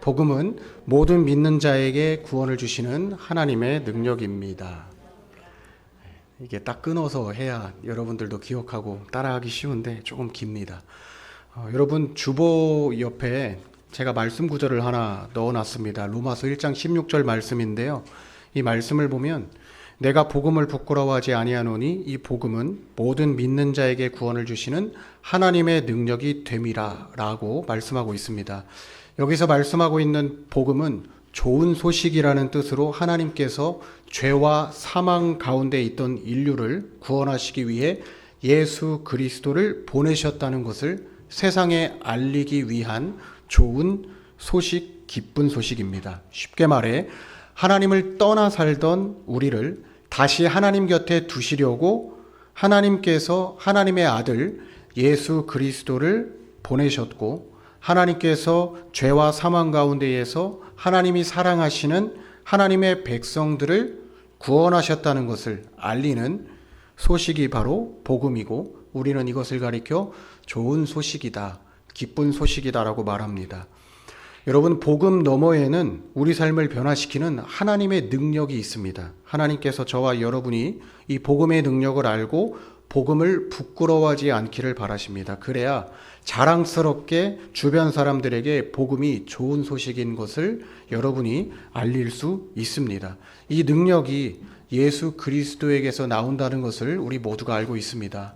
복음은 모든 믿는 자에게 구원을 주시는 하나님의 능력입니다. 이게 딱 끊어서 해야 여러분들도 기억하고 따라하기 쉬운데 조금 깁니다. 여러분 주보 옆에 제가 말씀 구절을 하나 넣어놨습니다. 로마서 1장 16절 말씀인데요. 이 말씀을 보면 내가 복음을 부끄러워하지 아니하노니 이 복음은 모든 믿는 자에게 구원을 주시는 하나님의 능력이 됨이라 라고 말씀하고 있습니다. 여기서 말씀하고 있는 복음은 좋은 소식이라는 뜻으로 하나님께서 죄와 사망 가운데 있던 인류를 구원하시기 위해 예수 그리스도를 보내셨다는 것을 세상에 알리기 위한 좋은 소식, 기쁜 소식입니다. 쉽게 말해 하나님을 떠나 살던 우리를 다시 하나님 곁에 두시려고 하나님께서 하나님의 아들 예수 그리스도를 보내셨고, 하나님께서 죄와 사망 가운데에서 하나님이 사랑하시는 하나님의 백성들을 구원하셨다는 것을 알리는 소식이 바로 복음이고, 우리는 이것을 가리켜 좋은 소식이다, 기쁜 소식이다라고 말합니다. 여러분, 복음 너머에는 우리 삶을 변화시키는 하나님의 능력이 있습니다. 하나님께서 저와 여러분이 이 복음의 능력을 알고 복음을 부끄러워하지 않기를 바라십니다. 그래야 자랑스럽게 주변 사람들에게 복음이 좋은 소식인 것을 여러분이 알릴 수 있습니다. 이 능력이 예수 그리스도에게서 나온다는 것을 우리 모두가 알고 있습니다.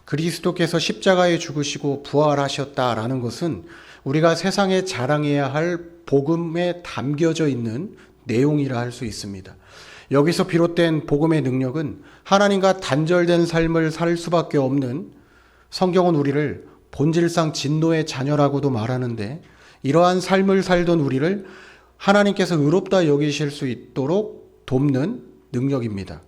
그리스도께서 십자가에 죽으시고 부활하셨다라는 것은 우리가 세상에 자랑해야 할 복음에 담겨져 있는 내용이라 할 수 있습니다. 여기서 비롯된 복음의 능력은 하나님과 단절된 삶을 살 수밖에 없는, 성경은 우리를 본질상 진노의 자녀라고도 말하는데, 이러한 삶을 살던 우리를 하나님께서 의롭다 여기실 수 있도록 돕는 능력입니다.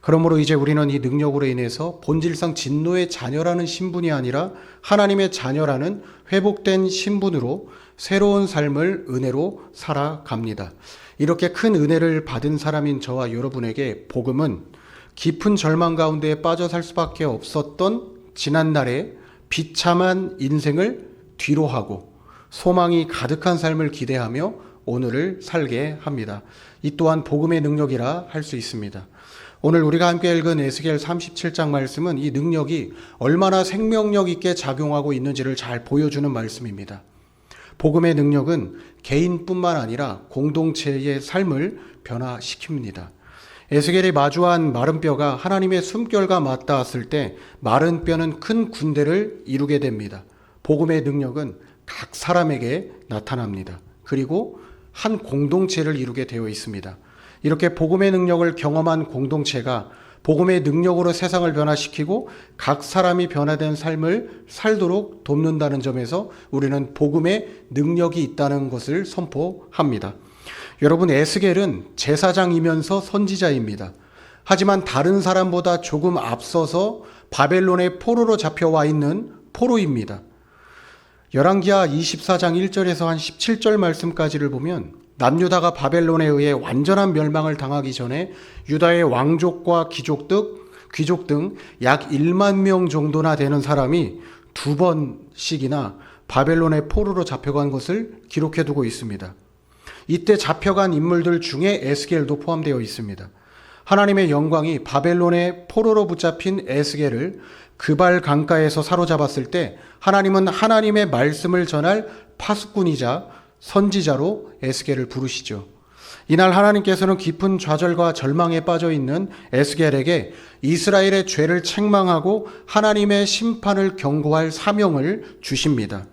그러므로 이제 우리는 이 능력으로 인해서 본질상 진노의 자녀라는 신분이 아니라 하나님의 자녀라는 회복된 신분으로 새로운 삶을 은혜로 살아갑니다. 이렇게 큰 은혜를 받은 사람인 저와 여러분에게 복음은 깊은 절망 가운데 빠져 살 수밖에 없었던 지난날의 비참한 인생을 뒤로하고 소망이 가득한 삶을 기대하며 오늘을 살게 합니다. 이 또한 복음의 능력이라 할 수 있습니다. 오늘 우리가 함께 읽은 에스겔 37장 말씀은 이 능력이 얼마나 생명력 있게 작용하고 있는지를 잘 보여주는 말씀입니다. 복음의 능력은 개인뿐만 아니라 공동체의 삶을 변화시킵니다. 에스겔이 마주한 마른 뼈가 하나님의 숨결과 맞닿았을 때 마른 뼈는 큰 군대를 이루게 됩니다. 복음의 능력은 각 사람에게 나타납니다. 그리고 한 공동체를 이루게 되어 있습니다. 이렇게 복음의 능력을 경험한 공동체가 복음의 능력으로 세상을 변화시키고 각 사람이 변화된 삶을 살도록 돕는다는 점에서 우리는 복음의 능력이 있다는 것을 선포합니다. 여러분, 에스겔은 제사장이면서 선지자입니다. 하지만 다른 사람보다 조금 앞서서 바벨론의 포로로 잡혀와 있는 포로입니다. 열왕기하 24장 1절에서 한 17절 말씀까지를 보면 남유다가 바벨론에 의해 완전한 멸망을 당하기 전에 유다의 왕족과 귀족 등 약 1만 명 정도나 되는 사람이 2번씩이나 바벨론의 포로로 잡혀간 것을 기록해두고 있습니다. 이때 잡혀간 인물들 중에 에스겔도 포함되어 있습니다. 하나님의 영광이 바벨론의 포로로 붙잡힌 에스겔을 그발 강가에서 사로잡았을 때 하나님은 하나님의 말씀을 전할 파수꾼이자 선지자로 에스겔을 부르시죠. 이날 하나님께서는 깊은 좌절과 절망에 빠져 있는 에스겔에게 이스라엘의 죄를 책망하고 하나님의 심판을 경고할 사명을 주십니다.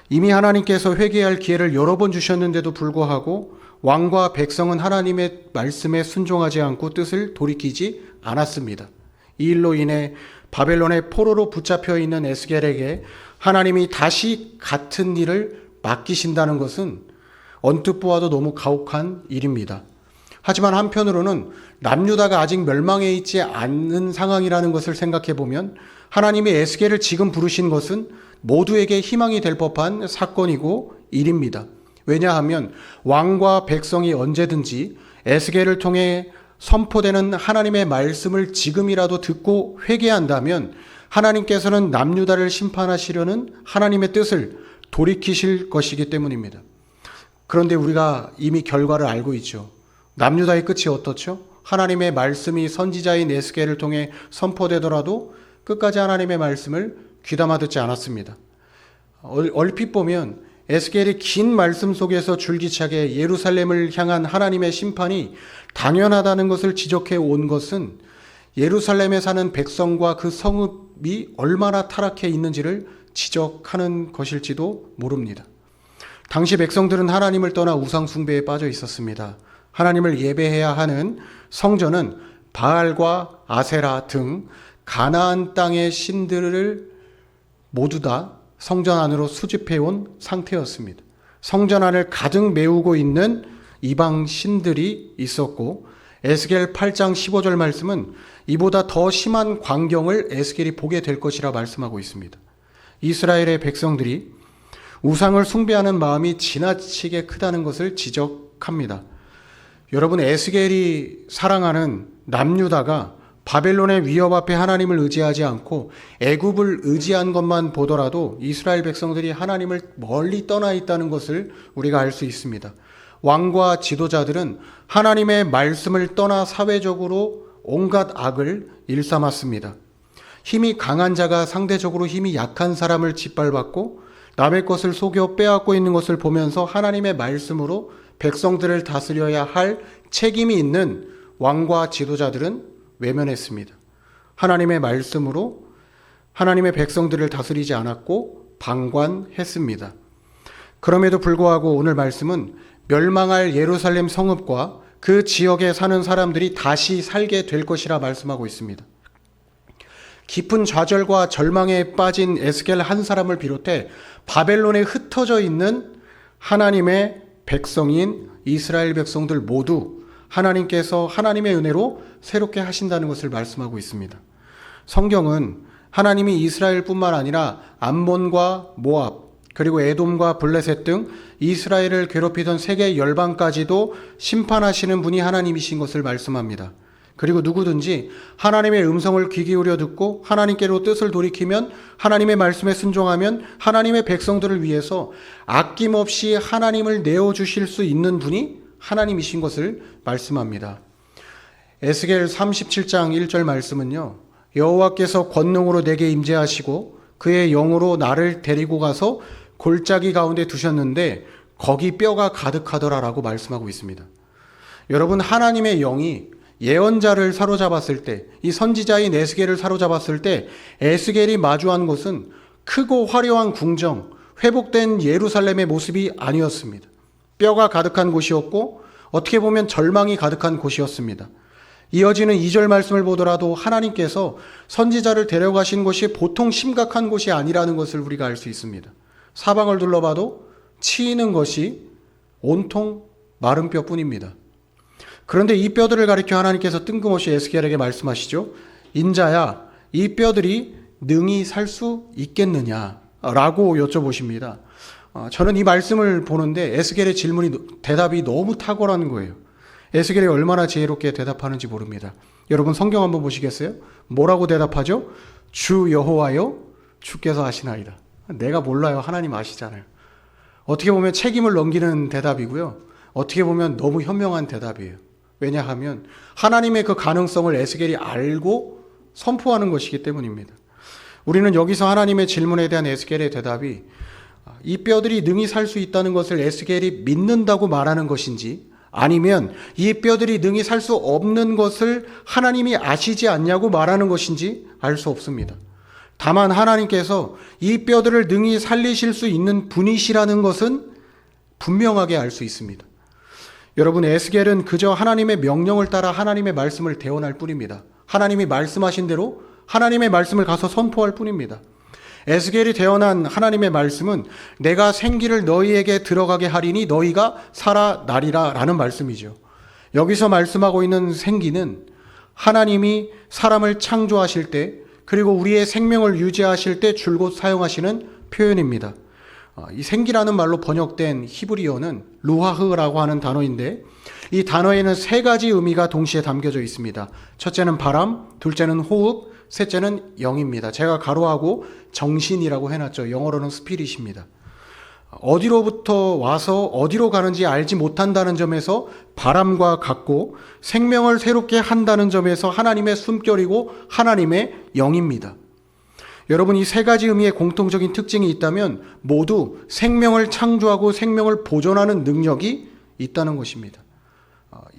이미 하나님께서 회개할 기회를 여러 번 주셨는데도 불구하고 왕과 백성은 하나님의 말씀에 순종하지 않고 뜻을 돌이키지 않았습니다. 이 일로 인해 바벨론의 포로로 붙잡혀 있는 에스겔에게 하나님이 다시 같은 일을 맡기신다는 것은 언뜻 보아도 너무 가혹한 일입니다. 하지만 한편으로는 남유다가 아직 멸망해 있지 않는 상황이라는 것을 생각해 보면 하나님이 에스겔을 지금 부르신 것은 모두에게 희망이 될 법한 사건이고 일입니다. 왜냐하면 왕과 백성이 언제든지 에스겔을 통해 선포되는 하나님의 말씀을 지금이라도 듣고 회개한다면 하나님께서는 남유다를 심판하시려는 하나님의 뜻을 돌이키실 것이기 때문입니다. 그런데 우리가 이미 결과를 알고 있죠. 남유다의 끝이 어떻죠? 하나님의 말씀이 선지자인 에스겔을 통해 선포되더라도 끝까지 하나님의 말씀을 귀담아 듣지 않았습니다. 얼핏 보면 에스겔이 긴 말씀 속에서 줄기차게 예루살렘을 향한 하나님의 심판이 당연하다는 것을 지적해 온 것은 예루살렘에 사는 백성과 그 성읍이 얼마나 타락해 있는지를 지적하는 것일지도 모릅니다. 당시 백성들은 하나님을 떠나 우상 숭배에 빠져 있었습니다. 하나님을 예배해야 하는 성전은 바알과 아세라 등 가나안 땅의 신들을 모두 다 성전 안으로 수집해온 상태였습니다. 성전 안을 가득 메우고 있는 이방 신들이 있었고, 에스겔 8장 15절 말씀은 이보다 더 심한 광경을 에스겔이 보게 될 것이라 말씀하고 있습니다. 이스라엘의 백성들이 우상을 숭배하는 마음이 지나치게 크다는 것을 지적합니다. 여러분, 에스겔이 사랑하는 남유다가 바벨론의 위협 앞에 하나님을 의지하지 않고 애굽을 의지한 것만 보더라도 이스라엘 백성들이 하나님을 멀리 떠나 있다는 것을 우리가 알 수 있습니다. 왕과 지도자들은 하나님의 말씀을 떠나 사회적으로 온갖 악을 일삼았습니다. 힘이 강한 자가 상대적으로 힘이 약한 사람을 짓밟았고 남의 것을 속여 빼앗고 있는 것을 보면서 하나님의 말씀으로 백성들을 다스려야 할 책임이 있는 왕과 지도자들은 외면했습니다. 하나님의 말씀으로 하나님의 백성들을 다스리지 않았고 방관했습니다. 그럼에도 불구하고 오늘 말씀은 멸망할 예루살렘 성읍과 그 지역에 사는 사람들이 다시 살게 될 것이라 말씀하고 있습니다. 깊은 좌절과 절망에 빠진 에스겔 한 사람을 비롯해 바벨론에 흩어져 있는 하나님의 백성인 이스라엘 백성들 모두 하나님께서 하나님의 은혜로 새롭게 하신다는 것을 말씀하고 있습니다. 성경은 하나님이 이스라엘뿐만 아니라 암몬과 모압, 그리고 에돔과 블레셋 등 이스라엘을 괴롭히던 세계 열방까지도 심판하시는 분이 하나님이신 것을 말씀합니다. 그리고 누구든지 하나님의 음성을 귀 기울여 듣고 하나님께로 뜻을 돌이키면, 하나님의 말씀에 순종하면 하나님의 백성들을 위해서 아낌없이 하나님을 내어주실 수 있는 분이 하나님이신 것을 말씀합니다. 에스겔 37장 1절 말씀은요, 여호와께서 권능으로 내게 임재하시고 그의 영으로 나를 데리고 가서 골짜기 가운데 두셨는데 거기 뼈가 가득하더라라고 말씀하고 있습니다. 여러분, 하나님의 영이 예언자를 사로잡았을 때, 이 선지자인 에스겔을 사로잡았을 때 에스겔이 마주한 것은 크고 화려한 궁정, 회복된 예루살렘의 모습이 아니었습니다. 뼈가 가득한 곳이었고 어떻게 보면 절망이 가득한 곳이었습니다. 이어지는 2절 말씀을 보더라도 하나님께서 선지자를 데려가신 곳이 보통 심각한 곳이 아니라는 것을 우리가 알 수 있습니다. 사방을 둘러봐도 치이는 것이 온통 마른 뼈뿐입니다. 그런데 이 뼈들을 가리켜 하나님께서 뜬금없이 에스겔에게 말씀하시죠. 인자야, 이 뼈들이 능히 살 수 있겠느냐라고 여쭤보십니다. 저는 이 말씀을 보는데 에스겔의 대답이 너무 탁월한 거예요. 에스겔이 얼마나 지혜롭게 대답하는지 모릅니다. 여러분, 성경 한번 보시겠어요? 뭐라고 대답하죠? 주 여호와여, 주께서 아시나이다. 내가 몰라요. 하나님 아시잖아요. 어떻게 보면 책임을 넘기는 대답이고요. 어떻게 보면 너무 현명한 대답이에요. 왜냐하면 하나님의 그 가능성을 에스겔이 알고 선포하는 것이기 때문입니다. 우리는 여기서 하나님의 질문에 대한 에스겔의 대답이 이 뼈들이 능히 살 수 있다는 것을 에스겔이 믿는다고 말하는 것인지, 아니면 이 뼈들이 능히 살 수 없는 것을 하나님이 아시지 않냐고 말하는 것인지 알 수 없습니다. 다만 하나님께서 이 뼈들을 능히 살리실 수 있는 분이시라는 것은 분명하게 알 수 있습니다. 여러분, 에스겔은 그저 하나님의 명령을 따라 하나님의 말씀을 대언할 뿐입니다. 하나님이 말씀하신 대로 하나님의 말씀을 가서 선포할 뿐입니다. 에스겔이 대언한 하나님의 말씀은 내가 생기를 너희에게 들어가게 하리니 너희가 살아나리라 라는 말씀이죠. 여기서 말씀하고 있는 생기는 하나님이 사람을 창조하실 때, 그리고 우리의 생명을 유지하실 때 줄곧 사용하시는 표현입니다. 이 생기라는 말로 번역된 히브리어는 루하흐라고 하는 단어인데, 이 단어에는 세 가지 의미가 동시에 담겨져 있습니다. 첫째는 바람, 둘째는 호흡, 셋째는 영입니다. 제가 가로하고 정신이라고 해놨죠. 영어로는 스피릿입니다. 어디로부터 와서 어디로 가는지 알지 못한다는 점에서 바람과 같고, 생명을 새롭게 한다는 점에서 하나님의 숨결이고 하나님의 영입니다. 여러분, 이 세 가지 의미의 공통적인 특징이 있다면 모두 생명을 창조하고 생명을 보존하는 능력이 있다는 것입니다.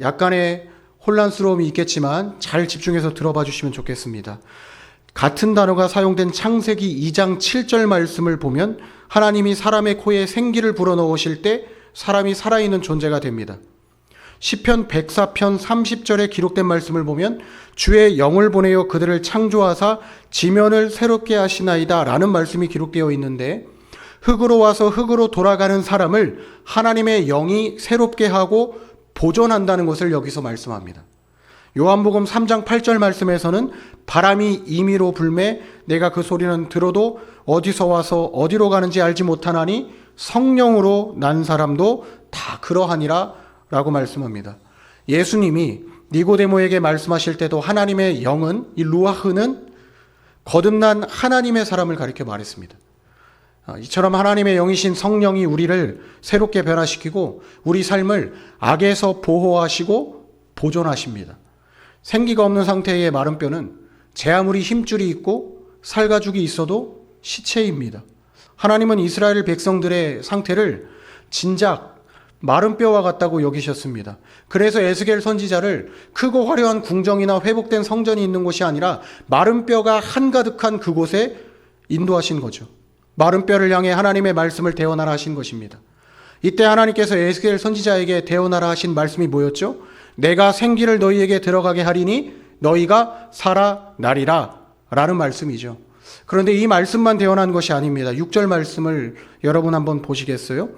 약간의 혼란스러움이 있겠지만 잘 집중해서 들어봐 주시면 좋겠습니다. 같은 단어가 사용된 창세기 2장 7절 말씀을 보면 하나님이 사람의 코에 생기를 불어넣으실 때 사람이 살아있는 존재가 됩니다. 시편 104편 30절에 기록된 말씀을 보면 주의 영을 보내어 그들을 창조하사 지면을 새롭게 하시나이다 라는 말씀이 기록되어 있는데, 흙으로 와서 흙으로 돌아가는 사람을 하나님의 영이 새롭게 하고 보존한다는 것을 여기서 말씀합니다. 요한복음 3장 8절 말씀에서는 바람이 임의로 불매 내가 그 소리는 들어도 어디서 와서 어디로 가는지 알지 못하나니 성령으로 난 사람도 다 그러하니라 라고 말씀합니다. 예수님이 니고데모에게 말씀하실 때도 하나님의 영은, 이 루아흐는 거듭난 하나님의 사람을 가리켜 말했습니다. 이처럼 하나님의 영이신 성령이 우리를 새롭게 변화시키고 우리 삶을 악에서 보호하시고 보존하십니다. 생기가 없는 상태의 마른 뼈는 제 아무리 힘줄이 있고 살가죽이 있어도 시체입니다. 하나님은 이스라엘 백성들의 상태를 진작 마른 뼈와 같다고 여기셨습니다. 그래서 에스겔 선지자를 크고 화려한 궁정이나 회복된 성전이 있는 곳이 아니라 마른 뼈가 한가득한 그곳에 인도하신 거죠. 마른 뼈를 향해 하나님의 말씀을 대언하라 하신 것입니다. 이때 하나님께서 에스겔 선지자에게 대언하라 하신 말씀이 뭐였죠? 내가 생기를 너희에게 들어가게 하리니 너희가 살아나리라 라는 말씀이죠. 그런데 이 말씀만 대언한 것이 아닙니다. 6절 말씀을 여러분 한번 보시겠어요?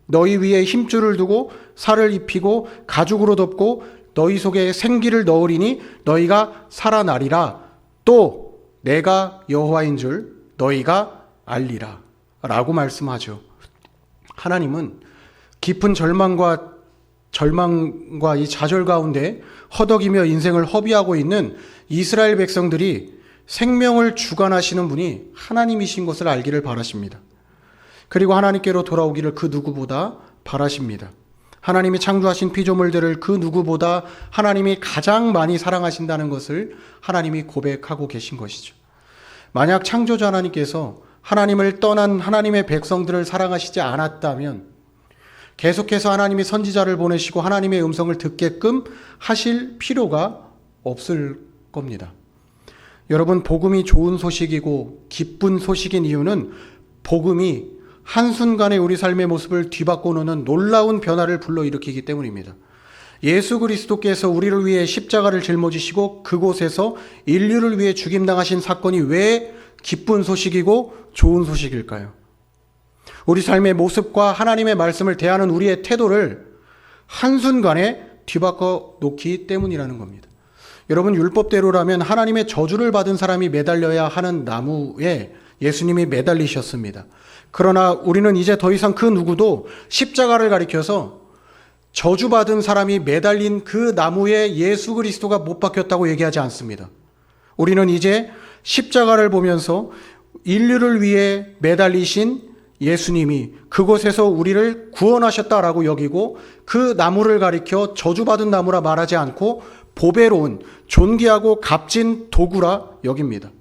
너희 위에 힘줄을 두고 살을 입히고 가죽으로 덮고 너희 속에 생기를 넣으리니 너희가 살아나리라. 또 내가 여호와인 줄 너희가 알리라 라고 말씀하죠. 하나님은 깊은 절망과 이 좌절 가운데 허덕이며 인생을 허비하고 있는 이스라엘 백성들이 생명을 주관하시는 분이 하나님이신 것을 알기를 바라십니다. 그리고 하나님께로 돌아오기를 그 누구보다 바라십니다. 하나님이 창조하신 피조물들을 그 누구보다 하나님이 가장 많이 사랑하신다는 것을 하나님이 고백하고 계신 것이죠. 만약 창조자 하나님께서 하나님을 떠난 하나님의 백성들을 사랑하시지 않았다면 계속해서 하나님이 선지자를 보내시고 하나님의 음성을 듣게끔 하실 필요가 없을 겁니다. 여러분, 복음이 좋은 소식이고 기쁜 소식인 이유는 복음이 한순간에 우리 삶의 모습을 뒤바꿔놓는 놀라운 변화를 불러일으키기 때문입니다. 예수 그리스도께서 우리를 위해 십자가를 짊어지시고 그곳에서 인류를 위해 죽임당하신 사건이 왜 기쁜 소식이고 좋은 소식일까요? 우리 삶의 모습과 하나님의 말씀을 대하는 우리의 태도를 한순간에 뒤바꿔 놓기 때문이라는 겁니다. 여러분, 율법대로라면 하나님의 저주를 받은 사람이 매달려야 하는 나무에 예수님이 매달리셨습니다. 그러나 우리는 이제 더 이상 그 누구도 십자가를 가리켜서 저주받은 사람이 매달린 그 나무에 예수 그리스도가 못 박혔다고 얘기하지 않습니다. 우리는 이제 십자가를 보면서 인류를 위해 매달리신 예수님이 그곳에서 우리를 구원하셨다라고 여기고 그 나무를 가리켜 저주받은 나무라 말하지 않고 보배로운 존귀하고 값진 도구라 여깁니다.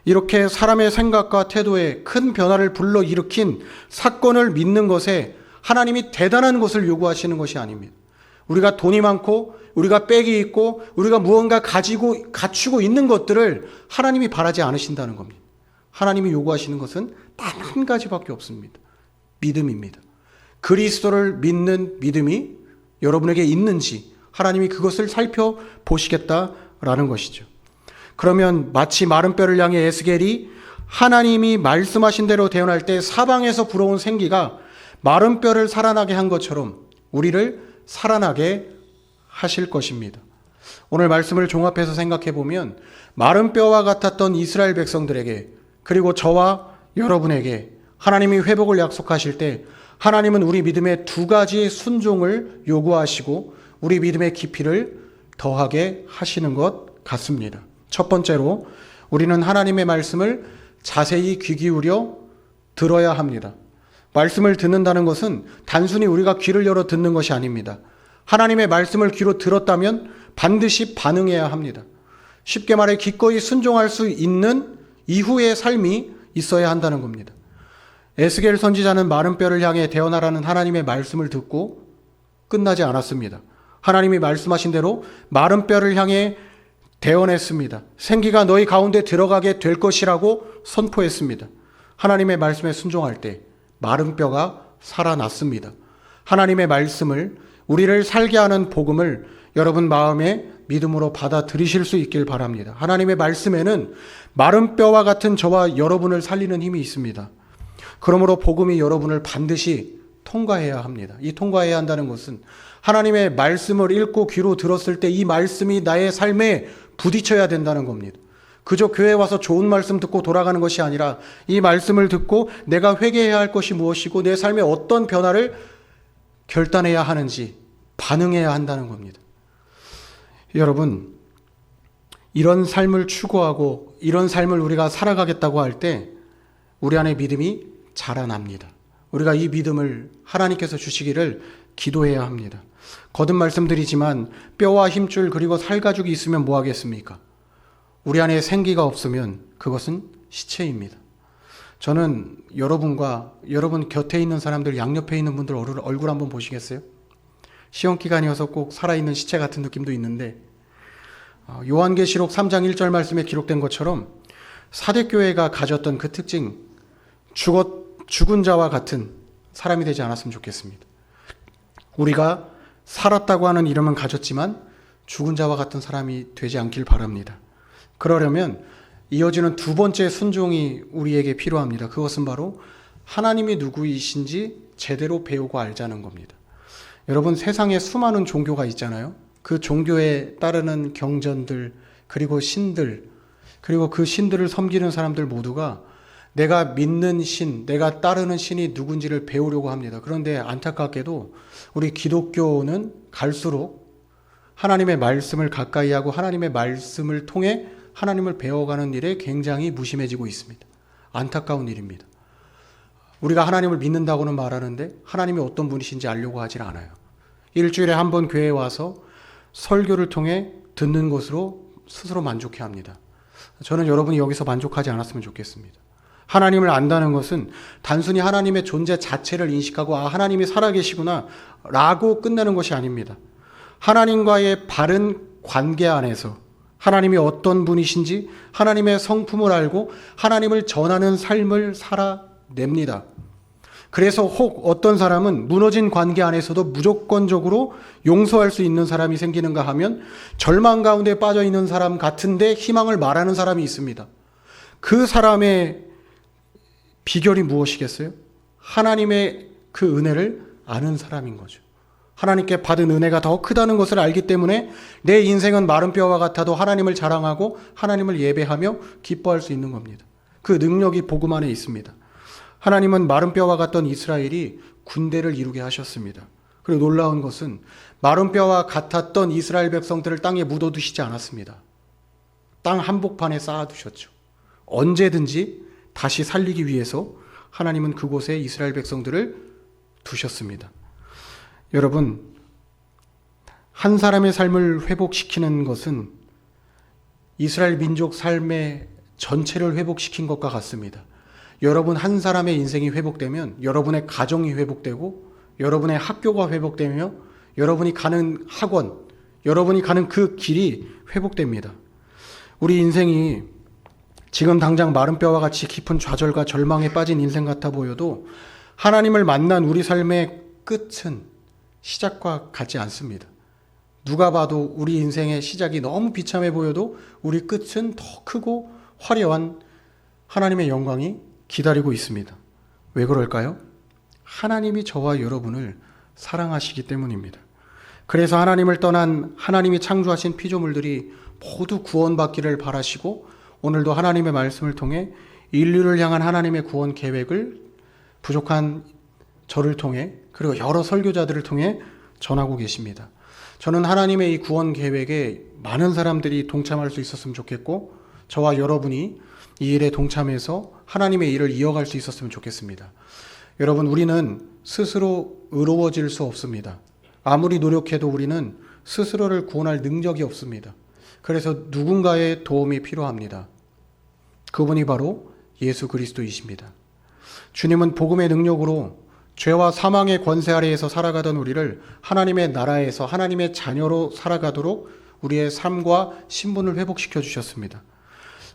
이렇게 사람의 생각과 태도에 큰 변화를 불러일으킨 사건을 믿는 것에 하나님이 대단한 것을 요구하시는 것이 아닙니다. 우리가 돈이 많고 우리가 빽이 있고 우리가 무언가 갖추고 있는 것들을 하나님이 바라지 않으신다는 겁니다. 하나님이 요구하시는 것은 단 한 가지밖에 없습니다. 믿음입니다. 그리스도를 믿는 믿음이 여러분에게 있는지 하나님이 그것을 살펴보시겠다라는 것이죠. 그러면 마치 마른 뼈를 향해 에스겔이 하나님이 말씀하신 대로 대언할 때 사방에서 불어온 생기가 마른 뼈를 살아나게 한 것처럼 우리를 살아나게 하실 것입니다. 오늘 말씀을 종합해서 생각해 보면 마른 뼈와 같았던 이스라엘 백성들에게 그리고 저와 여러분에게 하나님이 회복을 약속하실 때 하나님은 우리 믿음의 두 가지 순종을 요구하시고 우리 믿음의 깊이를 더하게 하시는 것 같습니다. 첫 번째로 우리는 하나님의 말씀을 자세히 귀 기울여 들어야 합니다. 말씀을 듣는다는 것은 단순히 우리가 귀를 열어 듣는 것이 아닙니다. 하나님의 말씀을 귀로 들었다면 반드시 반응해야 합니다. 쉽게 말해 기꺼이 순종할 수 있는 이후의 삶이 있어야 한다는 겁니다. 에스겔 선지자는 마른 뼈를 향해 대언하라는 하나님의 말씀을 듣고 끝나지 않았습니다. 하나님이 말씀하신 대로 마른 뼈를 향해 대언했습니다. 생기가 너희 가운데 들어가게 될 것이라고 선포했습니다. 하나님의 말씀에 순종할 때 마른 뼈가 살아났습니다. 하나님의 말씀을, 우리를 살게 하는 복음을 여러분 마음에 믿음으로 받아들이실 수 있길 바랍니다. 하나님의 말씀에는 마른 뼈와 같은 저와 여러분을 살리는 힘이 있습니다. 그러므로 복음이 여러분을 반드시 통과해야 합니다. 이 통과해야 한다는 것은 하나님의 말씀을 읽고 귀로 들었을 때 이 말씀이 나의 삶에 부딪혀야 된다는 겁니다. 그저 교회에 와서 좋은 말씀 듣고 돌아가는 것이 아니라 이 말씀을 듣고 내가 회개해야 할 것이 무엇이고 내 삶에 어떤 변화를 결단해야 하는지 반응해야 한다는 겁니다. 여러분, 이런 삶을 추구하고 이런 삶을 우리가 살아가겠다고 할 때 우리 안에 믿음이 자라납니다. 우리가 이 믿음을 하나님께서 주시기를 기도해야 합니다. 거듭 말씀드리지만 뼈와 힘줄 그리고 살 가죽이 있으면 뭐 하겠습니까? 우리 안에 생기가 없으면 그것은 시체입니다. 저는 여러분과 여러분 곁에 있는 사람들, 양옆에 있는 분들 얼굴 한번 보시겠어요? 시험 기간이어서 꼭 살아있는 시체 같은 느낌도 있는데 요한계시록 3장 1절 말씀에 기록된 것처럼 사대교회가 가졌던 그 특징, 죽은 자와 같은 사람이 되지 않았으면 좋겠습니다. 우리가 살았다고 하는 이름은 가졌지만 죽은 자와 같은 사람이 되지 않길 바랍니다. 그러려면 이어지는 두 번째 순종이 우리에게 필요합니다. 그것은 바로 하나님이 누구이신지 제대로 배우고 알자는 겁니다. 여러분, 세상에 수많은 종교가 있잖아요. 그 종교에 따르는 경전들, 그리고 신들, 그리고 그 신들을 섬기는 사람들 모두가 내가 믿는 신, 내가 따르는 신이 누군지를 배우려고 합니다. 그런데 안타깝게도 우리 기독교는 갈수록 하나님의 말씀을 가까이 하고 하나님의 말씀을 통해 하나님을 배워가는 일에 굉장히 무심해지고 있습니다. 안타까운 일입니다. 우리가 하나님을 믿는다고는 말하는데 하나님이 어떤 분이신지 알려고 하질 않아요. 일주일에 한 번 교회에 와서 설교를 통해 듣는 것으로 스스로 만족해합니다. 저는 여러분이 여기서 만족하지 않았으면 좋겠습니다. 하나님을 안다는 것은 단순히 하나님의 존재 자체를 인식하고 하나님이 살아계시구나 라고 끝내는 것이 아닙니다. 하나님과의 바른 관계 안에서 하나님이 어떤 분이신지 하나님의 성품을 알고 하나님을 전하는 삶을 살아냅니다. 그래서 혹 어떤 사람은 무너진 관계 안에서도 무조건적으로 용서할 수 있는 사람이 생기는가 하면 절망 가운데 빠져 있는 사람 같은데 희망을 말하는 사람이 있습니다. 그 사람의 비결이 무엇이겠어요? 하나님의 그 은혜를 아는 사람인 거죠. 하나님께 받은 은혜가 더 크다는 것을 알기 때문에 내 인생은 마른 뼈와 같아도 하나님을 자랑하고 하나님을 예배하며 기뻐할 수 있는 겁니다. 그 능력이 복음 안에 있습니다. 하나님은 마른 뼈와 같던 이스라엘이 군대를 이루게 하셨습니다. 그리고 놀라운 것은 마른 뼈와 같았던 이스라엘 백성들을 땅에 묻어두시지 않았습니다. 땅 한복판에 쌓아두셨죠. 언제든지 다시 살리기 위해서 하나님은 그곳에 이스라엘 백성들을 두셨습니다. 여러분, 한 사람의 삶을 회복시키는 것은 이스라엘 민족 삶의 전체를 회복시킨 것과 같습니다. 여러분 한 사람의 인생이 회복되면 여러분의 가정이 회복되고 여러분의 학교가 회복되며 여러분이 가는 학원, 여러분이 가는 그 길이 회복됩니다. 우리 인생이 지금 당장 마른 뼈와 같이 깊은 좌절과 절망에 빠진 인생 같아 보여도 하나님을 만난 우리 삶의 끝은 시작과 같지 않습니다. 누가 봐도 우리 인생의 시작이 너무 비참해 보여도 우리 끝은 더 크고 화려한 하나님의 영광이 기다리고 있습니다. 왜 그럴까요? 하나님이 저와 여러분을 사랑하시기 때문입니다. 그래서 하나님을 떠난 하나님이 창조하신 피조물들이 모두 구원받기를 바라시고 오늘도 하나님의 말씀을 통해 인류를 향한 하나님의 구원 계획을 부족한 저를 통해 그리고 여러 설교자들을 통해 전하고 계십니다. 저는 하나님의 이 구원 계획에 많은 사람들이 동참할 수 있었으면 좋겠고 저와 여러분이 이 일에 동참해서 하나님의 일을 이어갈 수 있었으면 좋겠습니다. 여러분, 우리는 스스로 의로워질 수 없습니다. 아무리 노력해도 우리는 스스로를 구원할 능력이 없습니다. 그래서 누군가의 도움이 필요합니다. 그분이 바로 예수 그리스도이십니다. 주님은 복음의 능력으로 죄와 사망의 권세 아래에서 살아가던 우리를 하나님의 나라에서 하나님의 자녀로 살아가도록 우리의 삶과 신분을 회복시켜 주셨습니다.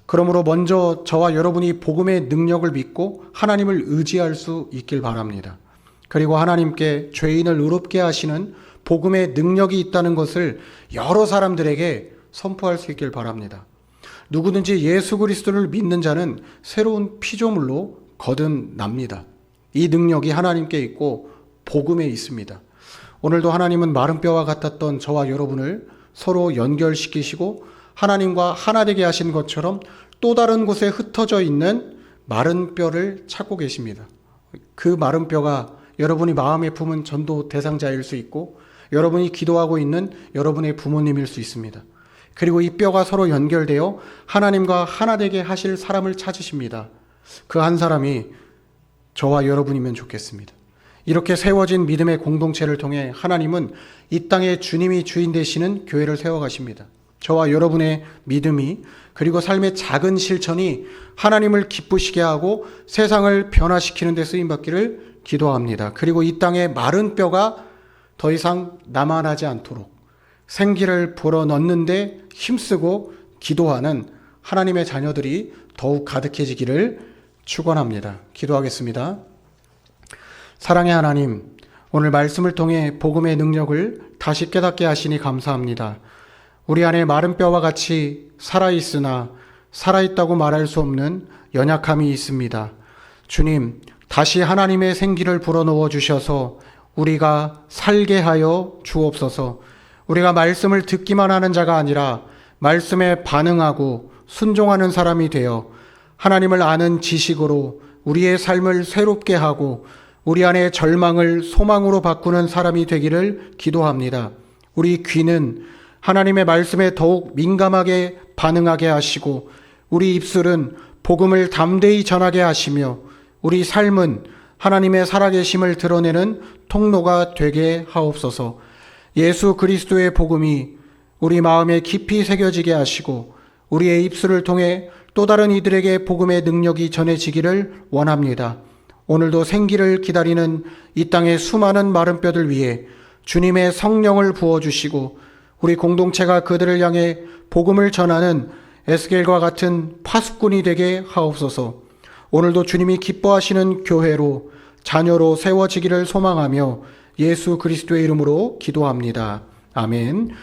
그러므로 먼저 저와 여러분이 복음의 능력을 믿고 하나님을 의지할 수 있길 바랍니다. 그리고 하나님께 죄인을 의롭게 하시는 복음의 능력이 있다는 것을 여러 사람들에게 선포할 수 있길 바랍니다. 누구든지 예수 그리스도를 믿는 자는 새로운 피조물로 거듭납니다. 이 능력이 하나님께 있고 복음에 있습니다. 오늘도 하나님은 마른 뼈와 같았던 저와 여러분을 서로 연결시키시고 하나님과 하나 되게 하신 것처럼 또 다른 곳에 흩어져 있는 마른 뼈를 찾고 계십니다. 그 마른 뼈가 여러분이 마음에 품은 전도 대상자일 수 있고 여러분이 기도하고 있는 여러분의 부모님일 수 있습니다. 그리고 이 뼈가 서로 연결되어 하나님과 하나 되게 하실 사람을 찾으십니다. 그 한 사람이 저와 여러분이면 좋겠습니다. 이렇게 세워진 믿음의 공동체를 통해 하나님은 이 땅에 주님이 주인 되시는 교회를 세워가십니다. 저와 여러분의 믿음이 그리고 삶의 작은 실천이 하나님을 기쁘시게 하고 세상을 변화시키는 데 쓰임받기를 기도합니다. 그리고 이 땅에 마른 뼈가 더 이상 남아나지 않도록 생기를 불어넣는데 힘쓰고 기도하는 하나님의 자녀들이 더욱 가득해지기를 축원합니다. 기도하겠습니다. 사랑의 하나님, 오늘 말씀을 통해 복음의 능력을 다시 깨닫게 하시니 감사합니다. 우리 안에 마른 뼈와 같이 살아있으나 살아있다고 말할 수 없는 연약함이 있습니다. 주님, 다시 하나님의 생기를 불어넣어 주셔서 우리가 살게 하여 주옵소서. 우리가 말씀을 듣기만 하는 자가 아니라 말씀에 반응하고 순종하는 사람이 되어 하나님을 아는 지식으로 우리의 삶을 새롭게 하고 우리 안에 절망을 소망으로 바꾸는 사람이 되기를 기도합니다. 우리 귀는 하나님의 말씀에 더욱 민감하게 반응하게 하시고 우리 입술은 복음을 담대히 전하게 하시며 우리 삶은 하나님의 살아계심을 드러내는 통로가 되게 하옵소서. 예수 그리스도의 복음이 우리 마음에 깊이 새겨지게 하시고 우리의 입술을 통해 또 다른 이들에게 복음의 능력이 전해지기를 원합니다. 오늘도 생기를 기다리는 이 땅의 수많은 마른 뼈들 위에 주님의 성령을 부어주시고 우리 공동체가 그들을 향해 복음을 전하는 에스겔과 같은 파수꾼이 되게 하옵소서. 오늘도 주님이 기뻐하시는 교회로 자녀로 세워지기를 소망하며 예수 그리스도의 이름으로 기도합니다. 아멘.